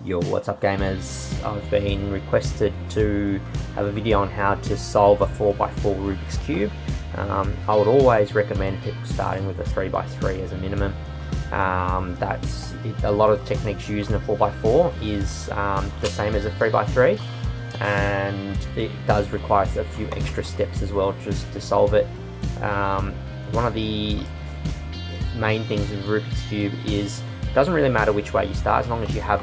Yo, what's up gamers? I've been requested to have a video on how to solve a 4x4 Rubik's Cube. I would always recommend people starting with a 3x3 as a minimum. That's it. A lot of the techniques used in a 4x4 is the same as a 3x3, and it does require a few extra steps as well just to solve it. One of the main things with Rubik's Cube is it doesn't really matter which way you start, as long as you have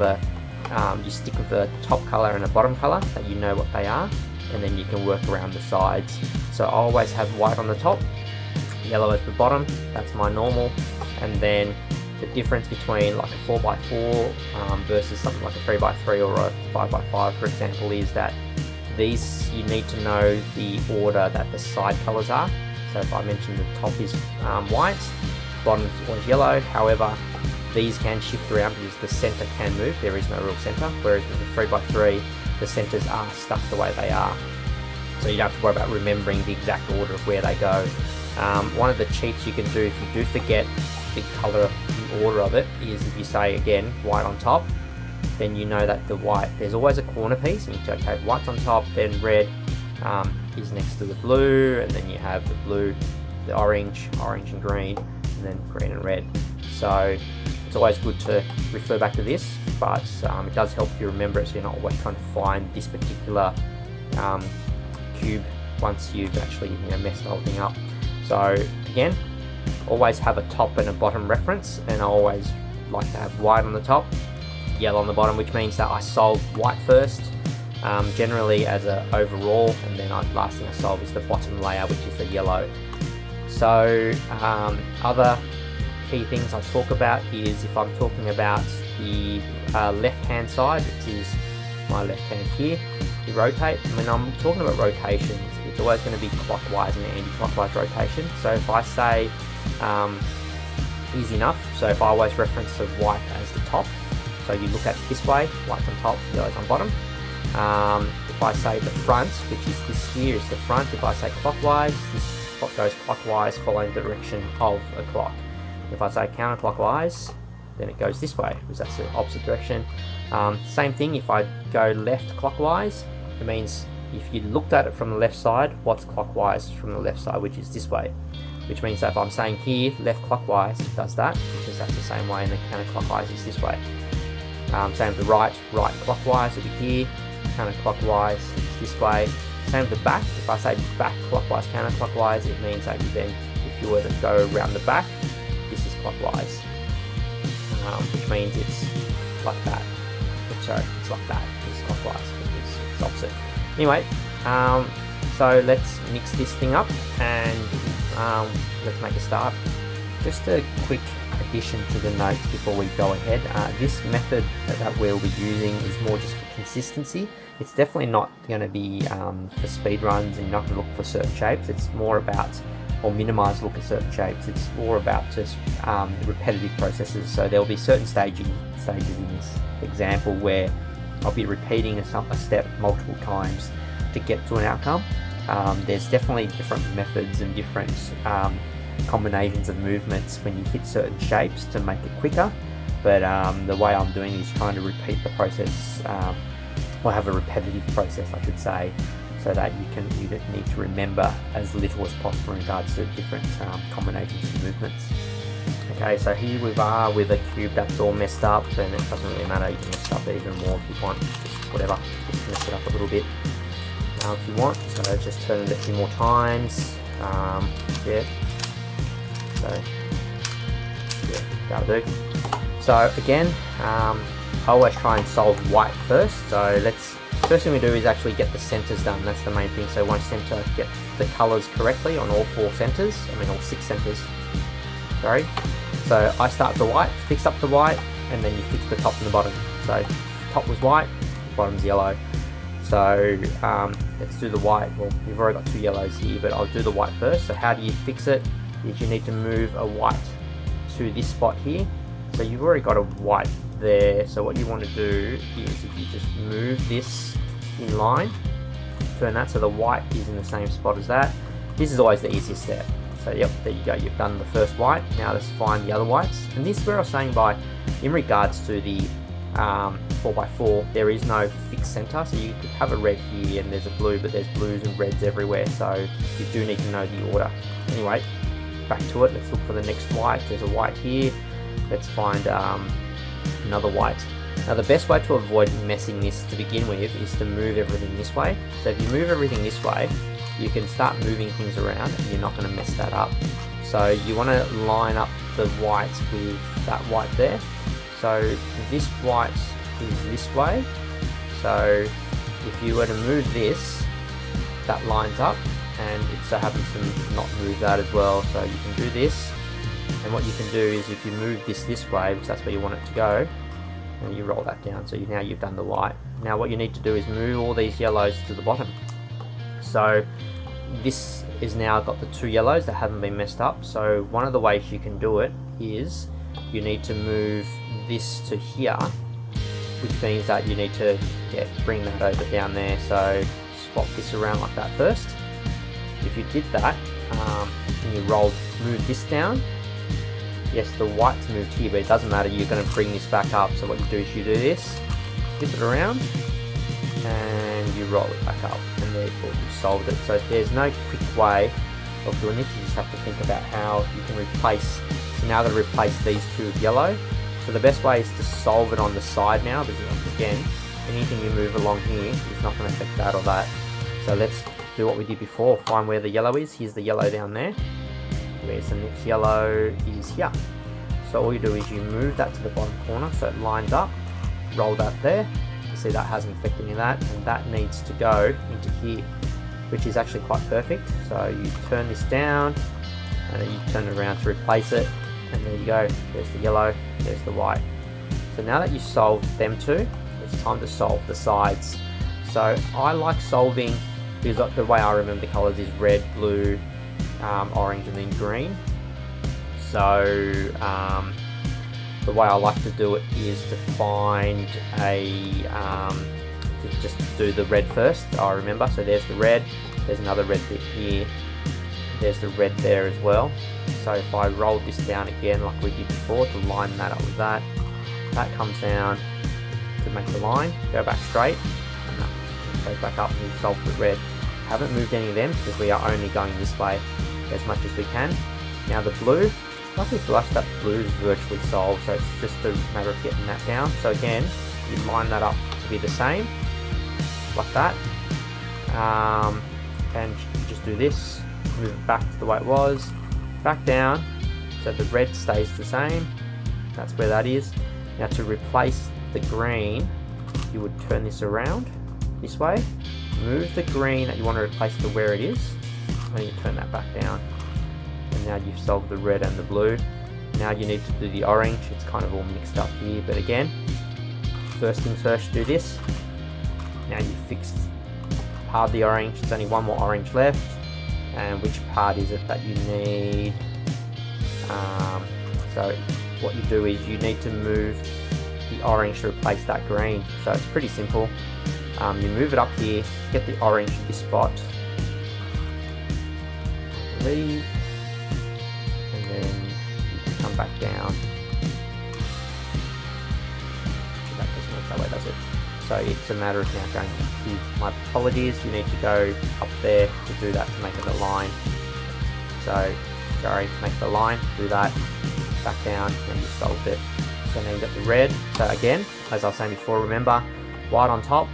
you stick with the top color and a bottom color that you know what they are, and then you can work around the sides. So I always have white on the top, yellow at the bottom. That's my normal. And then the difference between like a 4x4 versus something like a 3x3 or a 5x5 for example is that these, you need to know the order that the side colors are. So if I mentioned the top is white, bottom is always yellow. However, these can shift around because the center can move. There is no real center, whereas with the 3x3 the centers are stuck the way they are, so you don't have to worry about remembering the exact order of where they go. One of the cheats you can do if you do forget the color, the order of it, is if you say again white on top, then you know that the white, there's always a corner piece, and you say okay, white's on top, then red is next to the blue, and then you have the blue, the orange and green, and then green and red. So it's always good to refer back to this, but it does help you remember it, so you're not always trying to find this particular cube once you've actually messed the whole thing up. So again, always have a top and a bottom reference, and I always like to have white on the top, yellow on the bottom, which means that I solve white first, generally as an overall, and then last thing I solve is the bottom layer, which is the yellow. So other key things I talk about is if I'm talking about the left hand side, which is my left hand here, you rotate. When I'm talking about rotations, it's always going to be clockwise and anti-clockwise rotation. So if I say easy enough, so if I always reference the white as the top, so you look at it this way, white's on top, yellow's on bottom. If I say the front, which is this here is the front, if I say clockwise, this clock goes clockwise following the direction of a clock. If I say counterclockwise, then it goes this way, because that's the opposite direction. Same thing, if I go left clockwise, it means if you looked at it from the left side, what's clockwise from the left side, which is this way. Which means that if I'm saying here, left clockwise, it does that, because that's the same way, and the counterclockwise is this way. Same with the right clockwise, it'll be here, counterclockwise, it's this way. Same with the back, if I say back clockwise, counterclockwise, it means that then if you were to go around the back, this is clockwise, which means it's like that. Sorry, it's like that. It's clockwise, it's opposite. Anyway, so let's mix this thing up and let's make a start. Just a quick addition to the notes before we go ahead. This method that we'll be using is more just for consistency. It's definitely not going to be for speed runs, and you're not going to look for certain shapes. It's more about, or minimize look at certain shapes. It's more about just repetitive processes. So there'll be certain stages in this example where I'll be repeating a step multiple times to get to an outcome. There's definitely different methods and different combinations of movements when you hit certain shapes to make it quicker, but the way I'm doing is trying to repeat the process, or have a repetitive process I should say, so that you need to remember as little as possible in regards to different combinations of movements. Okay, so here we are with a cube that's all messed up, and it doesn't really matter, you can mess up even more if you want, just whatever, just mess it up a little bit if you want. So just turn it a few more times, yeah, so yeah, that'll do. So again, I always try and solve white first, so first thing we do is actually get the centers done. That's the main thing. So one center, get the colors correctly on all all 6 centers, sorry. So I start the white, fix up the white, and then you fix the top and the bottom. So top was white, bottom's yellow. So let's do the white. Well, you've already got 2 yellows here, but I'll do the white first. So how do you fix it? Is you need to move a white to this spot here. So you've already got a white there. So what you want to do is if you just move this in line, turn that so the white is in the same spot as that. This is always the easiest step. So yep, there you go, you've done the first white. Now let's find the other whites. And this is where I was saying in regards to the 4x4, there is no fixed center, so you could have a red here and there's a blue, but there's blues and reds everywhere, so you do need to know the order. Anyway, back to it, let's look for the next white. There's a white here, let's find another white. Now the best way to avoid messing this to begin with is to move everything this way. So if you move everything this way, you can start moving things around and you're not going to mess that up. So you want to line up the whites with that white there. So this white is this way. So if you were to move this, that lines up, and it so happens to not move that as well. So you can do this, and what you can do is if you move this way, because that's where you want it to go, and you roll that down. So now you've done the white. Now what you need to do is move all these yellows to the bottom. So this is now got the two yellows that haven't been messed up. So one of the ways you can do it is you need to move this to here, which means that you need to bring that over down there. So swap this around like that first. If you did that and you move this down, yes, the white's moved here, but it doesn't matter, you're going to bring this back up. So what you do is you do this, flip it around, and you roll it back up, and therefore you've solved it. So there's no quick way of doing this, you just have to think about how you can replace. So now I'm going to replace these two with yellow. So the best way is to solve it on the side now, because again, anything you move along here is not going to affect that or that. So let's do what we did before, find where the yellow is. Here's the yellow down there. Where's the next yellow is here. So all you do is you move that to the bottom corner so it lines up, roll that there. You see that hasn't affected any of that, and that needs to go into here, which is actually quite perfect. So you turn this down and then you turn it around to replace it, and there you go. There's the yellow, there's the white. So now that you've solved them two, it's time to solve the sides. So I like solving, because the way I remember the colors is red, blue, orange, and then green. So the way I like to do it is to find just do the red first. I remember, so there's the red, there's another red bit here, there's the red there as well. So if I roll this down again like we did before to line that up with that, that comes down to make the line, go back straight, and that goes back up, and we've solved the red. Haven't moved any of them because we are only going this way as much as we can. Now the blue, luckily for us that blue is virtually solved, so it's just a matter of getting that down. So again, you line that up to be the same, like that, and you just do this, move it back to the way it was, back down, so the red stays the same, that's where that is. Now to replace the green, you would turn this around this way, move the green that you want to replace to where it is, and you turn that back down. And now you've solved the red and the blue. Now you need to do the orange. It's kind of all mixed up here, but again, first things first, do this. Now you've fixed part of the orange. There's only one more orange left. And which part is it that you need? So what you do is you need to move the orange to replace that green. So it's pretty simple. You move it up here, get the orange to this spot, I believe, and then you come back down. That doesn't work that way, does it? So it's a matter of now going here. My apologies, you need to go up there to do that, to make it a line. So, sorry, make the line, do that, back down, and you solved it. So now you've got the red. So again, as I was saying before, remember, white on top,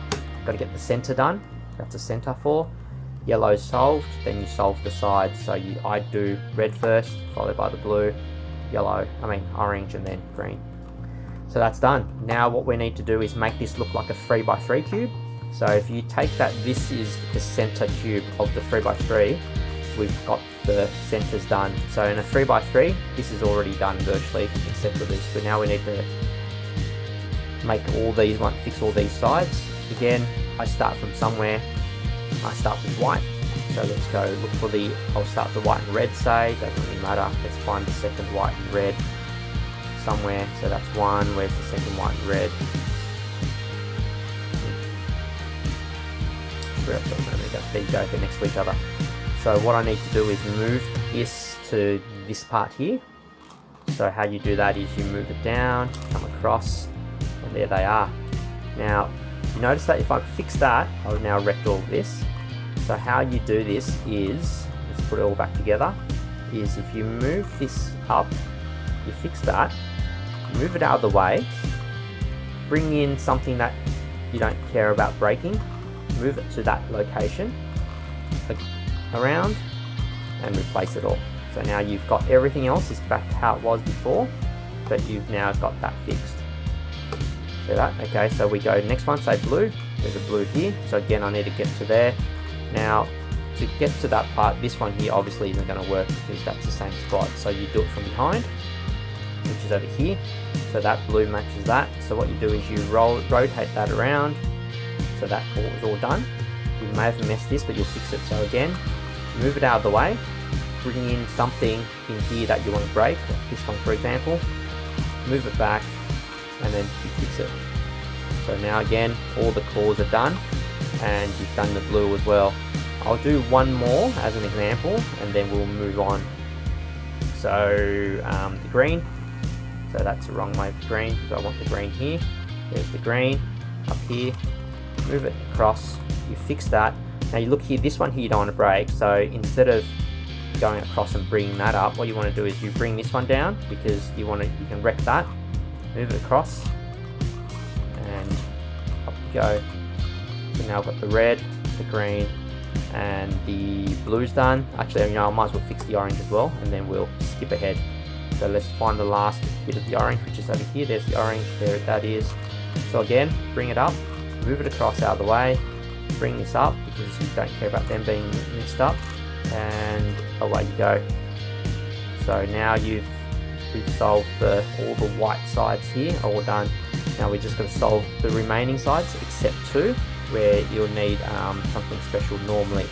got to get the center done. That's a center for. Yellow solved, then you solve the sides. So I do red first, followed by the blue, orange, and then green. So that's done. Now what we need to do is make this look like a 3x3 cube. So if you take that, this is the center cube of the 3x3. We've got the centers done. So in a 3x3, this is already done virtually, except for this. But now we need to make all these fix all these sides. Again, I start from somewhere. I start with white. So let's go look for I'll start the white and red, say, doesn't really matter. Let's find the second white and red somewhere. So that's one. Where's the second white and red? There you go, they're next to each other. So what I need to do is move this to this part here. So how you do that is you move it down, come across, and there they are. Now, you notice that if I fix that, I've now wrecked all of this. So how you do this is, let's put it all back together, is if you move this up, you fix that, move it out of the way, bring in something that you don't care about breaking, move it to that location, around, and replace it all. So now you've got everything else is back to how it was before, but you've now got that fixed. See that? Okay, so we go next one, say blue. There's a blue here. So again, I need to get to there. Now, to get to that part, this one here obviously isn't going to work because that's the same spot. So you do it from behind, which is over here. So that blue matches that. So what you do is you rotate that around. So that is all done. You may have messed this, but you'll fix it. So again, move it out of the way. Bring in something in here that you want to break, like this one for example. Move it back, and then you fix it. So now again, all the cores are done, and you've done the blue as well. I'll do one more as an example, and then we'll move on. So the green, so that's the wrong way for green, so I want the green here. There's the green, up here, move it across, you fix that. Now you look here, this one here you don't want to break, so instead of going across and bringing that up, what you want to do is you bring this one down, because you can wreck that, move it across, and up you go. So now I've got the red, the green, and the blue's done. Actually, I might as well fix the orange as well, and then we'll skip ahead. So let's find the last bit of the orange, which is over here. There's the orange, there that is. So again, bring it up, move it across out of the way, bring this up, because you don't care about them being mixed up, and away you go. So now we've solved all the white sides here, all done. Now we're just going to solve the remaining sides, except two, where you'll need something special normally.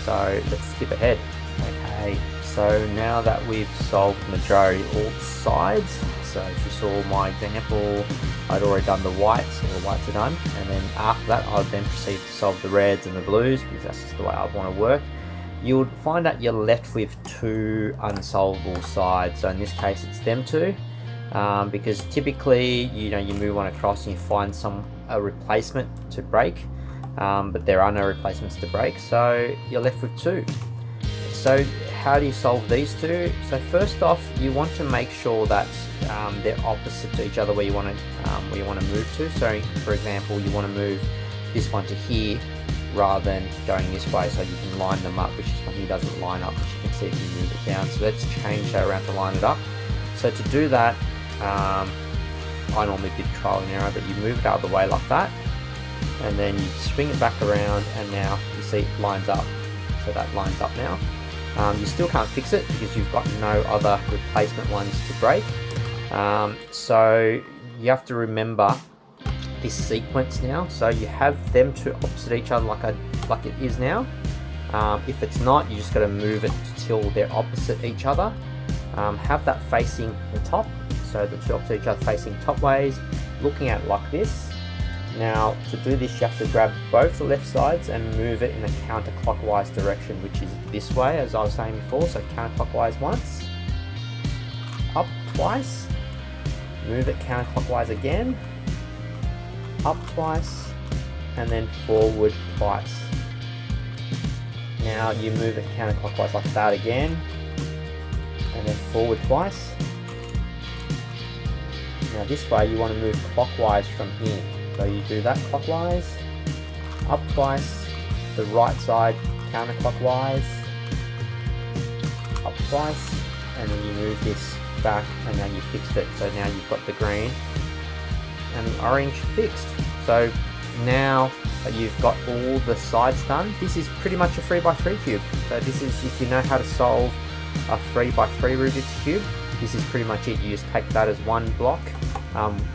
So let's skip ahead. Okay, so now that we've solved the majority of all the sides, so if you saw my example, I'd already done the whites, all the whites are done, and then after that I would then proceed to solve the reds and the blues, because that's just the way I want to work. You'll find that you're left with two unsolvable sides. So in this case it's them two, because typically you move one across and you find a replacement to break, but there are no replacements to break, so you're left with two. So how do you solve these two? So first off, you want to make sure that they're opposite to each other where you want to move to. So for example, you want to move this one to here rather than going this way, so you can line them up, which this one here doesn't line up, which you can see if you move it down. So let's change that around to line it up. So to do that, I normally did trial and error, but you move it out of the way like that, and then you swing it back around, and now you see it lines up. So that lines up now. You still can't fix it because you've got no other replacement ones to break. So you have to remember this sequence now. So you have them two opposite each other like it is now. If it's not, you just got to move it till they're opposite each other. Have that facing the top, so the two opposite each other facing top ways, looking at it like this. Now to do this, you have to grab both the left sides and move it in a counterclockwise direction, which is this way, as I was saying before. So counterclockwise once, up twice, move it counterclockwise again, up twice, and then forward twice. Now you move it counterclockwise like that again, and then forward twice. Now this way you want to move clockwise from here. So you do that clockwise, up twice, the right side counterclockwise, up twice, and then you move this back, and now you fixed it. So now you've got the green and the orange fixed. So now that you've got all the sides done, this is pretty much a 3x3 cube. So this is, if you know how to solve a 3x3 Rubik's cube, this is pretty much it. You just take that as one block,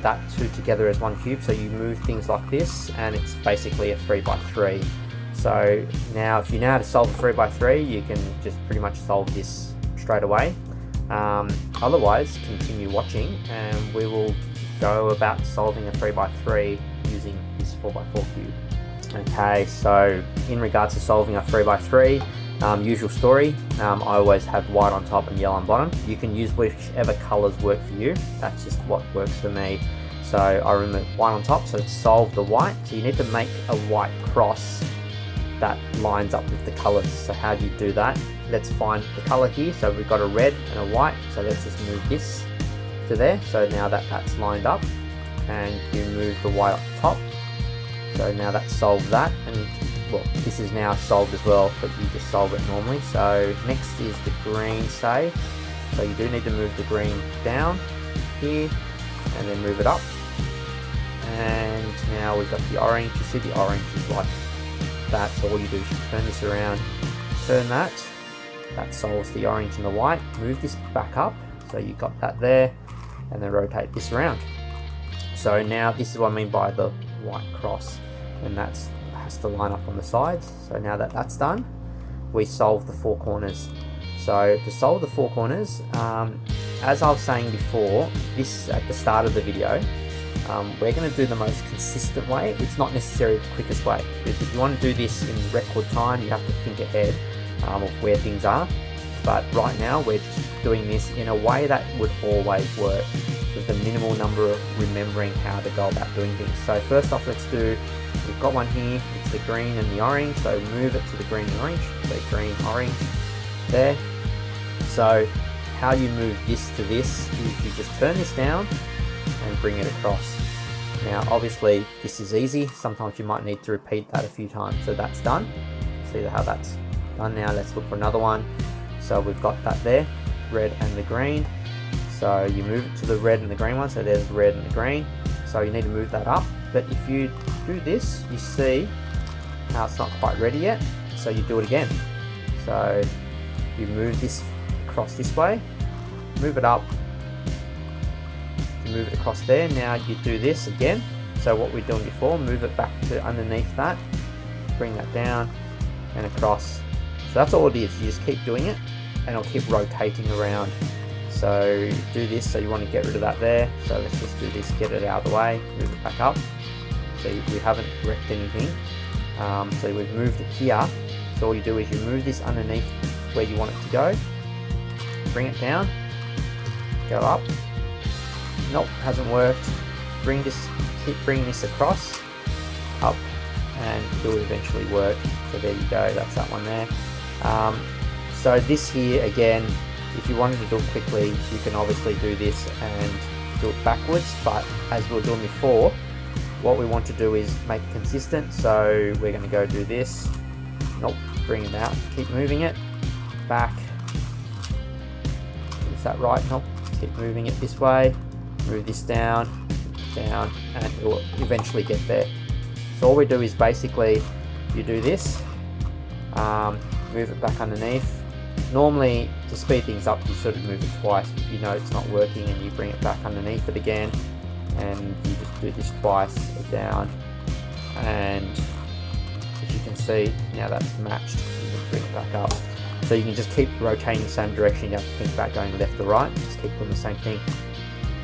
that two together as one cube, so you move things like this, and it's basically a 3x3. So now if you know how to solve a 3x3, you can just pretty much solve this straight away. Otherwise, continue watching and we will go about solving a 3x3 using this 4x4 cube. Okay, so in regards to solving a 3x3, usual story, I always have white on top and yellow on bottom. You can use whichever colors work for you. That's just what works for me. So I remove white on top, so it's solved the white. So you need to make a white cross that lines up with the colors. So how do you do that? Let's find the color here. So we've got a red and a white. So let's just move this to there. So now that that's lined up, and you move the white up top. So now that's solved that, and well, this is now solved as well, but you just solve it normally. So next is the green, say. So you do need to move the green down here, and then move it up. And now we've got the orange. You see the orange is like that, so all you do is you turn this around, turn that. That solves the orange and the white. Move this back up, so you got that there, and then rotate this around. So now this is what I mean by the white cross, and that's has to line up on the sides. So now that that's done, we solve the four corners. So to solve the four corners, as I was saying before, this at the start of the video, we're going to do the most consistent way. It's not necessarily the quickest way, because if you want to do this in record time, you have to think ahead of where things are. But right now, we're just doing this in a way that would always work, with the minimal number of remembering how to go about doing things. So first off, let's do, we've got one here, it's the green and the orange, so move it to the green and orange, so green, orange, there. So how you move this to this is you just turn this down and bring it across. Now obviously this is easy, sometimes you might need to repeat that a few times. So that's done, see how that's done. Now let's look for another one. So we've got that there, red and the green. So you move it to the red and the green one, so there's the red and the green. So you need to move that up, but if you do this, you see how it's not quite ready yet, so you do it again. So you move this across this way, move it up, you move it across there. Now you do this again, so what we're doing before, move it back to underneath that, bring that down and across. So that's all it is, you just keep doing it and it'll keep rotating around. So do this, so you want to get rid of that there, so let's just do this, get it out of the way, move it back up. So we haven't wrecked anything, so we've moved it here. So all you do is you move this underneath where you want it to go, bring it down, go up, nope, hasn't worked, keep bringing this across, up, and it will eventually work. So there you go, that's that one there. So this here, again, if you wanted to do it quickly, you can obviously do this and do it backwards, but as we were doing before, what we want to do is make it consistent. So we're going to go do this, nope, bring it out, keep moving it, back, is that right? Nope, keep moving it this way, move this down, and it will eventually get there. So all we do is basically, you do this, move it back underneath. Normally, to speed things up, you sort of move it twice. If you know it's not working, and you bring it back underneath it again, and you just do this twice, down, and as you can see, now that's matched, you can bring it back up. So you can just keep rotating the same direction, you don't have to think about going left or right, just keep doing the same thing.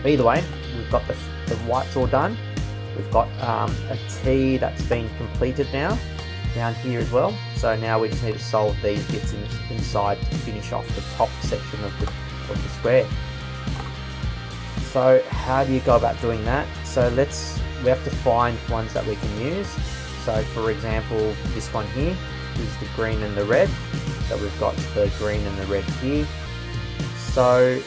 But either way, we've got the whites all done. We've got a T that's been completed now, down here as well. So now we just need to solve these bits inside to finish off the top section of the square. So how do you go about doing that? So we have to find ones that we can use. So for example, this one here is the green and the red. So we've got the green and the red here. So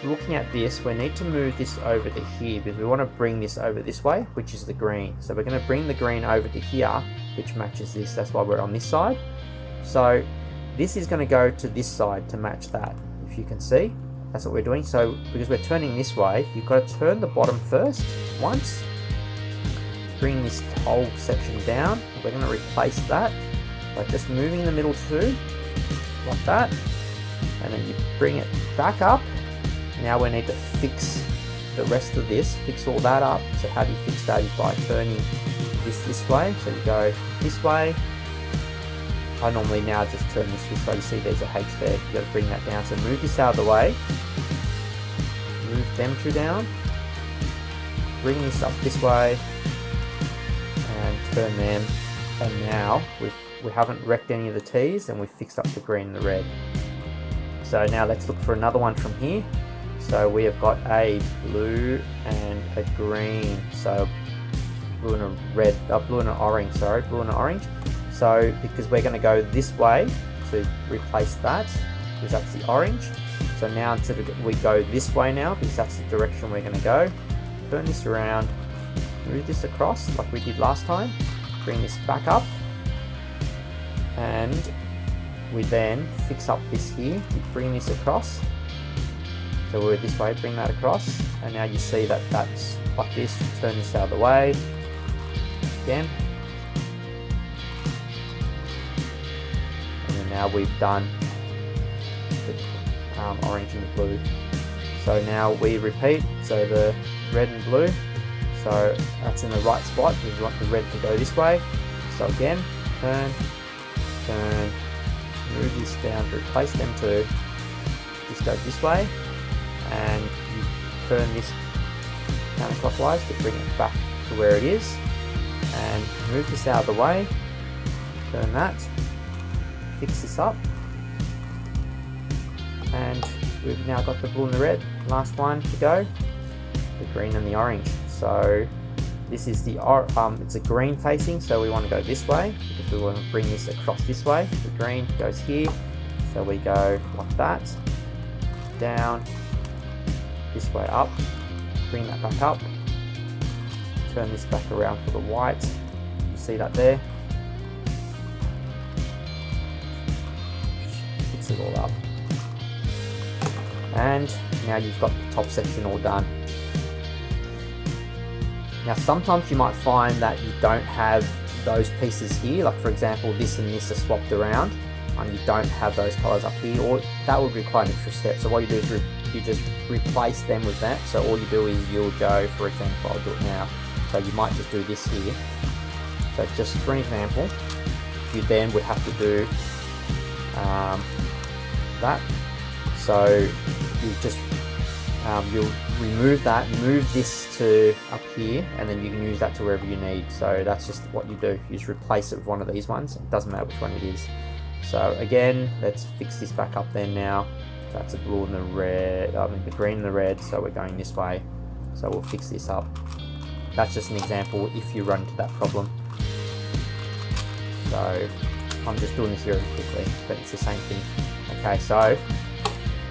looking at this, we need to move this over to here because we want to bring this over this way, which is the green. So we're going to bring the green over to here, which matches this. That's why we're on this side. So this is going to go to this side to match that, if you can see. That's what we're doing. So because we're turning this way, you've got to turn the bottom first once, bring this whole section down. We're going to replace that by just moving the middle two like that, and then you bring it back up. Now we need to fix the rest of this, fix all that up. So how do you fix that? Is by turning this way. So you go this way. I normally now just turn this way. You see there's a H there. You got to bring that down. So move this out of the way. Move them two down. Bring this up this way, and turn them. And now we haven't wrecked any of the T's, and we've fixed up the green and the red. So now let's look for another one from here. So we have got a blue and a green. So blue and a red, blue and an orange, sorry, blue and an orange. So because we're going to go this way to replace that, because that's the orange. So now instead of we go this way now, because that's the direction we're going to go. Turn this around, move this across like we did last time, bring this back up, and we then fix up this here, we bring this across. So we're this way, bring that across, and now you see that that's like this. Turn this out of the way again, and then now we've done the orange and the blue. So now we repeat, so the red and blue, so that's in the right spot because we want the red to go this way. So again, turn, move this down to replace them two. This goes this way, and you turn this counterclockwise to bring it back to where it is, and move this out of the way, turn that, fix this up, and we've now got the blue and the red. Last one to go, the green and the orange. So this is the it's a green facing, so we want to go this way because we want to bring this across this way. The green goes here, so we go like that, down, this way up, bring that back up, turn this back around for the white. You see that there? Fix it all up. And now you've got the top section all done. Now sometimes you might find that you don't have those pieces here, like for example this and this are swapped around and you don't have those colours up here, or that would require an extra step. So what you do is you just replace them with that. So all you do is you'll go, for example, I'll do it now, so you might just do this here. So just for an example, you then would have to do that. So you just you'll remove that, move this to up here, and then you can use that to wherever you need. So that's just what you do. You just replace it with one of these ones. It doesn't matter which one it is. So again, let's fix this back up then now. That's the blue and the red, the green and the red. So we're going this way. So we'll fix this up. That's just an example if you run into that problem. So I'm just doing this very quickly, but it's the same thing. Okay, so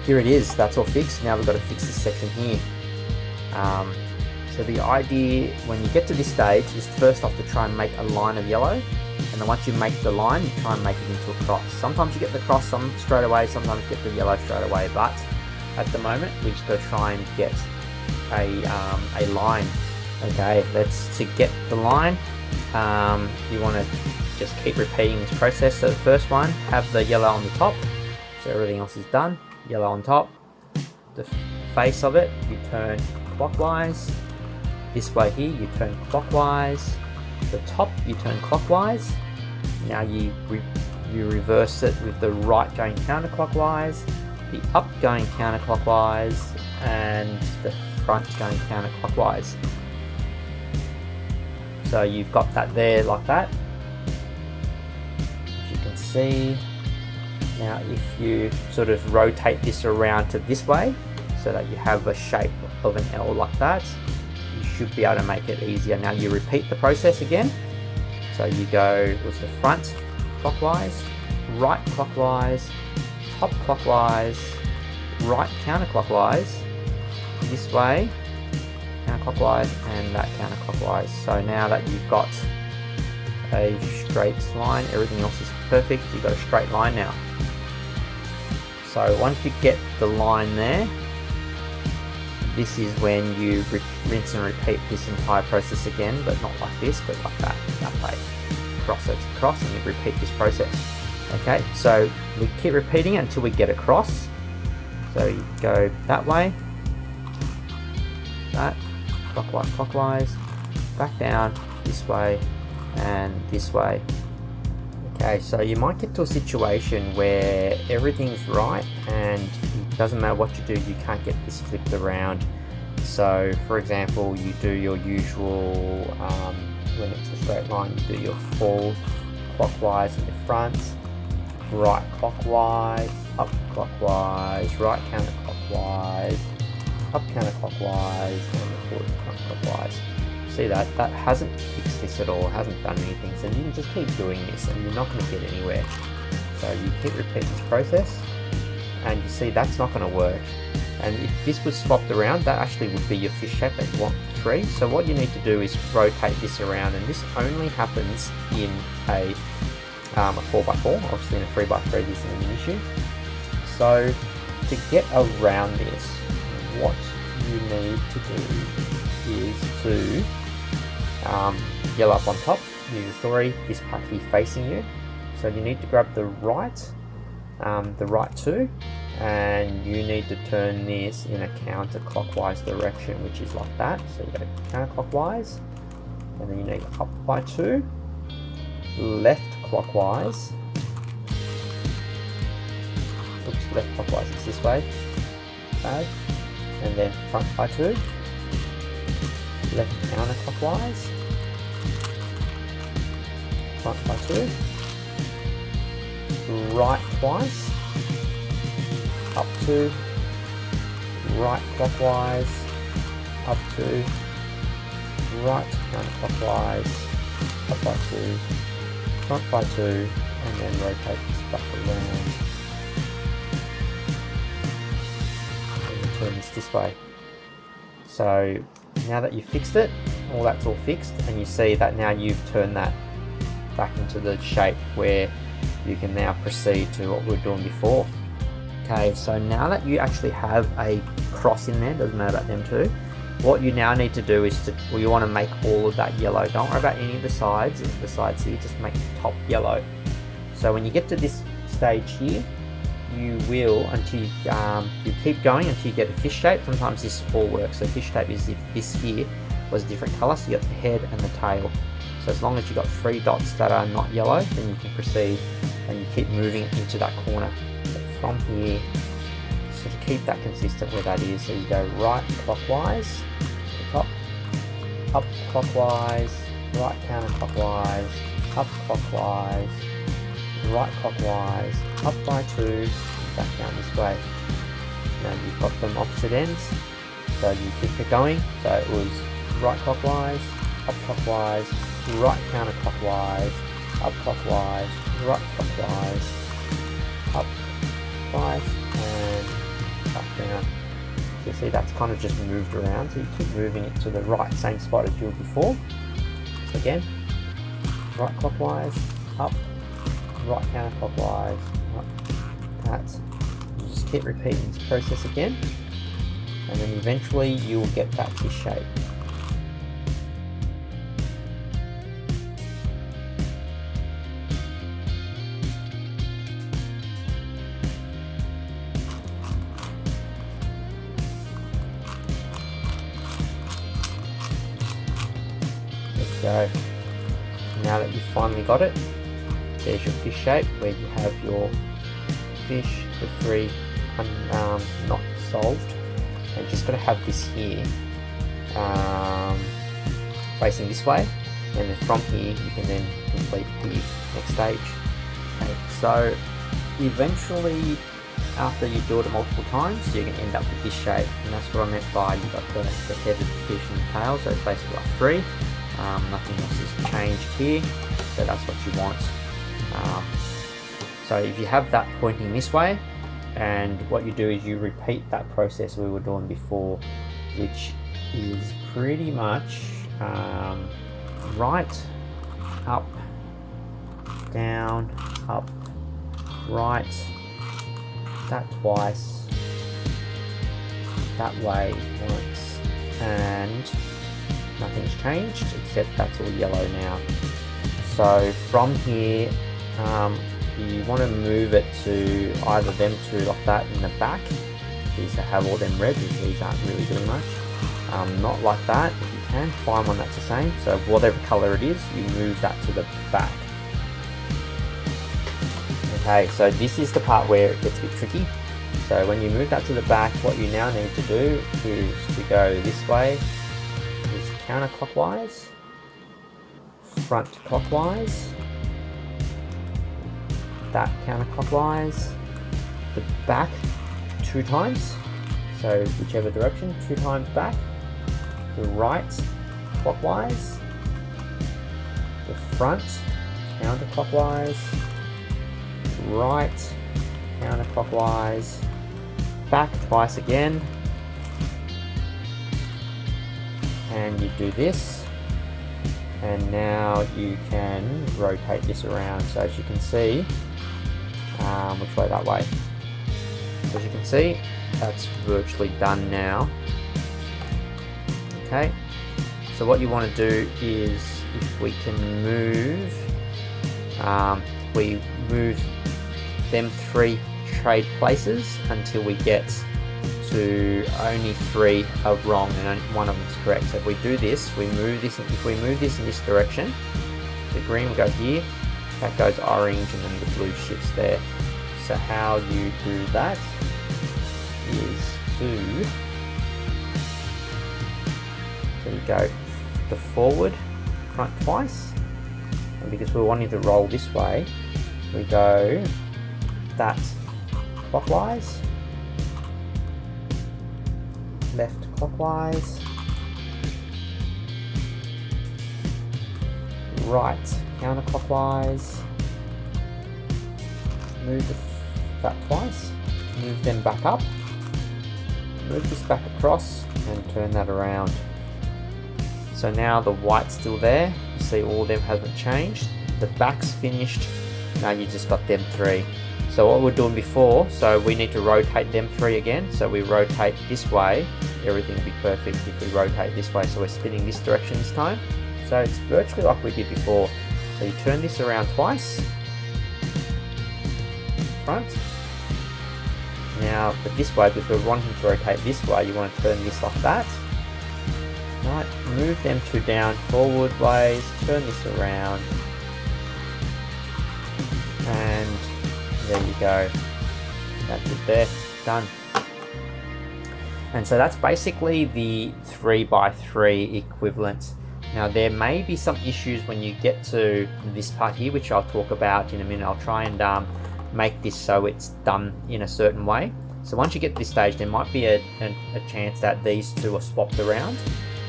here it is, that's all fixed. Now we've got to fix this section here. So the idea when you get to this stage is first off to try and make a line of yellow, and then once you make the line, you try and make it into a cross. Sometimes you get the cross straight away, sometimes you get the yellow straight away, but at the moment we just got to try and get a line. Okay, to get the line, you want to just keep repeating this process. So the first one, have the yellow on the top, so everything else is done. Yellow on top, the face of it you turn clockwise, this way here you turn clockwise, the top you turn clockwise. Now you reverse it with the right going counterclockwise, the up going counterclockwise, and the front going counterclockwise. So you've got that there like that, as you can see. Now if you sort of rotate this around to this way so that you have a shape of an L like that, you should be able to make it easier. Now you repeat the process again. So you go with the front clockwise, right clockwise, top clockwise, right counterclockwise, this way counterclockwise, and that counterclockwise. So now that you've got a straight line, everything else is perfect, you've got a straight line now. So once you get the line there, this is when you rinse and repeat this entire process again, but not like this, but like that way. Cross it across, and you repeat this process. Okay, so we keep repeating it until we get across. So you go that way, that, clockwise, clockwise, back down, this way, and this way. Okay, so you might get to a situation where everything's right and it doesn't matter what you do, you can't get this flipped around. So for example, you do your usual, when it's a straight line, you do your full clockwise in the front, right clockwise, up clockwise, right counterclockwise, up counterclockwise, and forward counterclockwise. See that hasn't fixed this at all, hasn't done anything, so you can just keep doing this and you're not going to get anywhere. So you keep repeating this process, and you see that's not going to work. And if this was swapped around, that actually would be your fish shape that you want for 3. So what you need to do is rotate this around, and this only happens in a 4x4. Obviously in a 3x3 this isn't an issue. So to get around this, what you need to do is to yellow up on top, use the story, this part here facing you. So you need to grab the right 2, and you need to turn this in a counterclockwise direction, which is like that. So you go counterclockwise, and then you need up by 2, left clockwise. Oops, left clockwise is this way. Okay. And then front by 2, left counterclockwise, front by 2, right twice, up 2, right clockwise, up 2, right counterclockwise, up by 2, front by 2, and then rotate this back around. And turn this way. So now that you've fixed it, all that's all fixed, and you see that now you've turned that back into the shape where you can now proceed to what we were doing before. Okay, so now that you actually have a cross in there, doesn't matter about them two, what you now need to do is you want to make all of that yellow. Don't worry about any of the sides here, just make the top yellow. So when you get to this stage here, you will, until you keep going until you get a fish shape. Sometimes this all works. So fish shape is if this here was a different color, so you got the head and the tail. So as long as you got 3 dots that are not yellow, then you can proceed and you keep moving it into that corner. But from here, so to keep that consistent where that is, so you go right clockwise, top, up clockwise, right counterclockwise, up clockwise, right clockwise, up by 2, back down this way. Now you've got them opposite ends, so you keep it going. So it was right clockwise, up clockwise, right counterclockwise, up clockwise, right clockwise, up twice, and up down. So you see that's kind of just moved around, so you keep moving it to the right, same spot as you were before. So again, right clockwise, up, right counterclockwise, up. That's, you just keep repeating this process again, and then eventually you will get that fish shape. There we go. Now that you've finally got it, there's your fish shape where you have your fish, the 3 not solved, and just got to have this here facing this way, and then from here you can then complete the next stage. Okay, so eventually after you do it multiple times, you're going to end up with this shape, and that's what I meant by you got the head of the fish and the tail, so it's basically like 3. Nothing else has changed here, so that's what you want. So if you have that pointing this way, and what you do is you repeat that process we were doing before, which is pretty much right, up, down, up, right, that twice, that way once, and nothing's changed except that's all yellow now. So from here, you want to move it to either them two like that in the back. These have all them red, these aren't really doing much. Not like that. If you can, find one that's the same. So whatever color it is, you move that to the back. Okay, so this is the part where it gets a bit tricky. So when you move that to the back, what you now need to do is to go this way, is counterclockwise, front clockwise, that counterclockwise, the back 2 times. So whichever direction, 2 times back, the right clockwise, the front counterclockwise, right counterclockwise, back twice again, and you do this, and now you can rotate this around. So as you can see, which way? That way. As you can see, that's virtually done now. Okay, so what you want to do is, if we can move, we move them 3 trade places until we get to only 3 are wrong and only 1 of them is correct. So if we do this, we move this. If we move this in this direction, the green will go here, that goes orange, and then the blue shifts there. So how you do that is so you go the forward front twice, and because we're wanting to roll this way, we go that clockwise, left clockwise, right counterclockwise, move that twice, move them back up, move this back across, and turn that around. So now the white's still there, you see all of them haven't changed, the back's finished, now you just got them 3. So what we were doing before, so we need to rotate them 3 again, so we rotate this way, everything will be perfect if we rotate this way, so we're spinning this direction this time. So it's virtually like we did before. So you turn this around twice, front. Now, but this way, because we're wanting to rotate this way, you want to turn this like that. Right, move them 2 down forward ways, turn this around, and there you go. That's it there, done. And so that's basically the 3x3 equivalent. Now there may be some issues when you get to this part here, which I'll talk about in a minute. I'll try and make this so it's done in a certain way. So once you get to this stage, there might be a chance that these 2 are swapped around,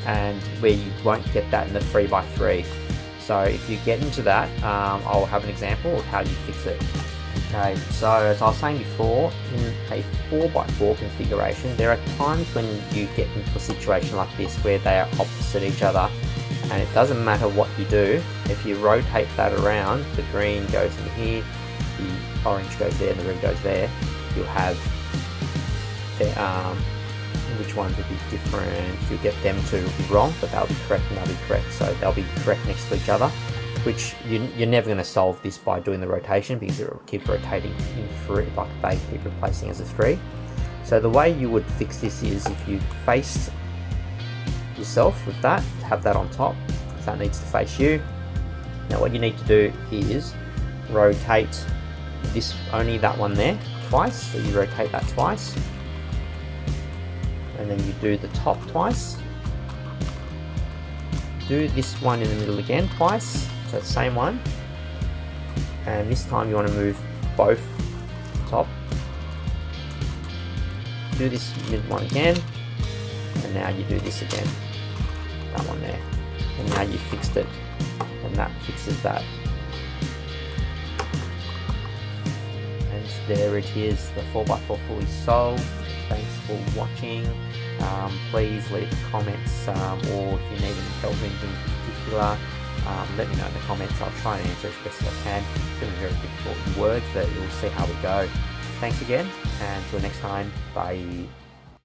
and where you won't get that in the 3x3. So if you get into that, I'll have an example of how you fix it. Okay, so as I was saying before, in a 4x4 configuration, there are times when you get into a situation like this where they are opposite each other, and it doesn't matter what you do. If you rotate that around, the green goes in here, the orange goes there, and the red goes there, you'll have which ones will be different. You'll get them to be wrong, but they'll be correct and they'll be correct. So they'll be correct next to each other, which you're never going to solve this by doing the rotation, because it will keep rotating in 3, like they keep replacing as a 3. So the way you would fix this is if you face yourself with that, have that on top, so that needs to face you. Now what you need to do is rotate this, only that one there, twice. So you rotate that twice, and then you do the top twice. Do this one in the middle again twice, so the same one, and this time you want to move both top. Do this mid one again, and now you do this again, that one there, and now you fixed it, and that fixes that. And there it is, the 4x4 fully solved. Thanks for watching. Please leave comments, or if you need any help in particular, let me know in the comments. I'll try and answer as best as I can. It's going to be very difficult words, but we'll see how we go. Thanks again, and until next time, bye.